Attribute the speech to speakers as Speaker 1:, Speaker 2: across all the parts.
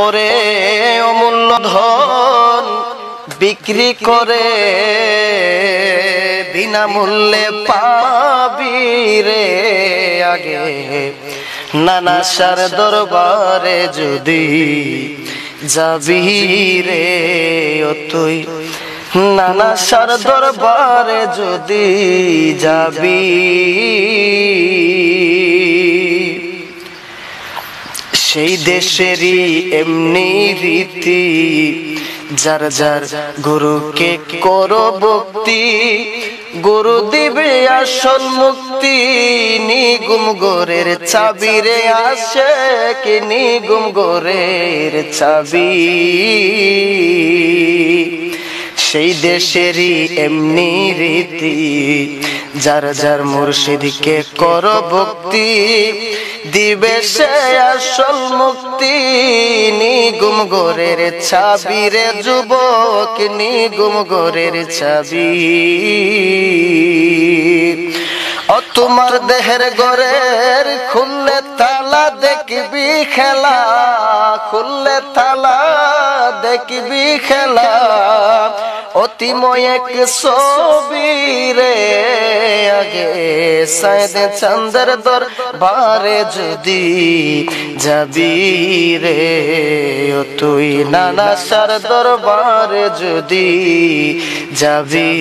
Speaker 1: ওরে অমূল্য ধন বিক্রি করে বিনামূল্যে পাবি রে আগে নানা শার দরবারে যদি যাবি রে ও তুই নানা শার দরবারে যদি যাবি সেই দেশেরই এমনি রীতি যার যার গুরুকে করো ভক্তি গুরু দিবে আসল মুক্তি নিগুম গোরের চাবি রে আসে কি নিগুম গোরের চাবি সেই দেশেরই এমনি রীতি যার যার মুর্শিদকে করো ভক্তি দিবে সে আসল মুক্তি নিগুম গোরের চাবি রে যুবক নিগুম গোরের চাবি ও তোমার দেহের গোরের খুললে তালা দেখবি খেলা খুললে তালা দেখবি খেলা অতিময় এক ছবি রে আগে সাইদে চন্দ্র দরবারে যদি যাবি রে ও তুই নানা শার দরবারে যদি যাবি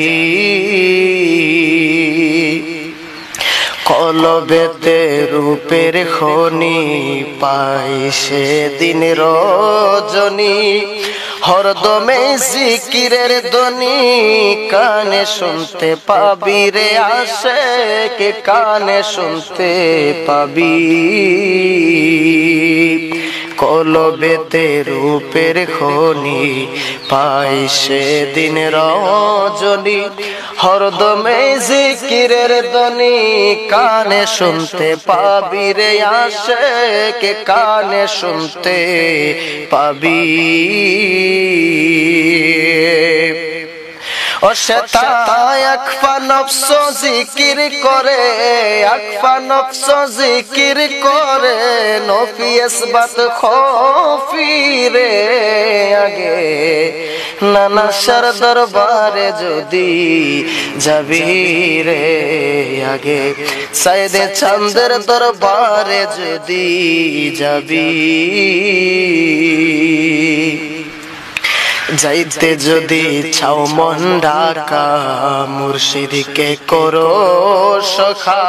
Speaker 1: কলবেতে রূপের খনি পাই সেদিন রজনী হরদমে জিকিরের ধ্বনি কানে শুনতে পাবি রে আশিক কানে শুনতে পাবি কলবেতে রূপের খনি পাই সেদিন রজনী হরদমে জিকিরের ধ্বনি কানে শুনতে পাবি রে আশিক কানে শুনতে পাবি ও শতায় আকফা নফস জিকির করে আকফা নফস জিকির করে নফি ইসবাত খফি রে আগে নানা শার দরবারে যদি যাবি রে আগে সাইদে চন্দ্র দরবারে যদি যাবি যাইতে যদি চাও মন ঢাকা মুর্শিদকে করো সখা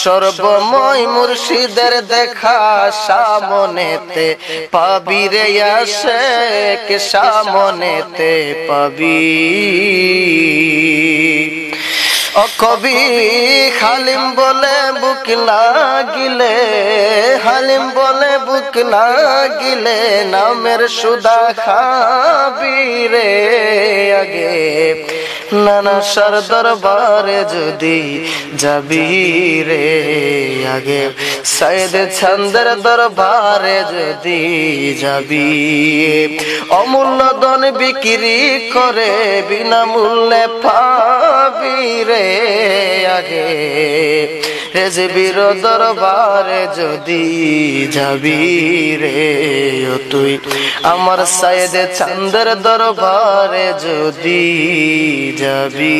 Speaker 1: সর্বময় মুর্শিদের দেখা সামনেতে পাবি রে আশিক সামনেতে পাবি ও কবি হালিম বলে বুক লাগিলে হালিম বলে বুক লাগিলে নামের সুদা খাবি রে আগে নানা শার দরবারে যদি যাবি রে আগে সাইদ চন্দ্র দরবারে যদি যাবি অমূল্য ধন বিক্রি করে বিনামূল্যে পাবি রে আগে রেজবির দরবারে যদি যাবি রে ও তুই আমার সাইদ চন্দ্র দরবারে যদি যাবি।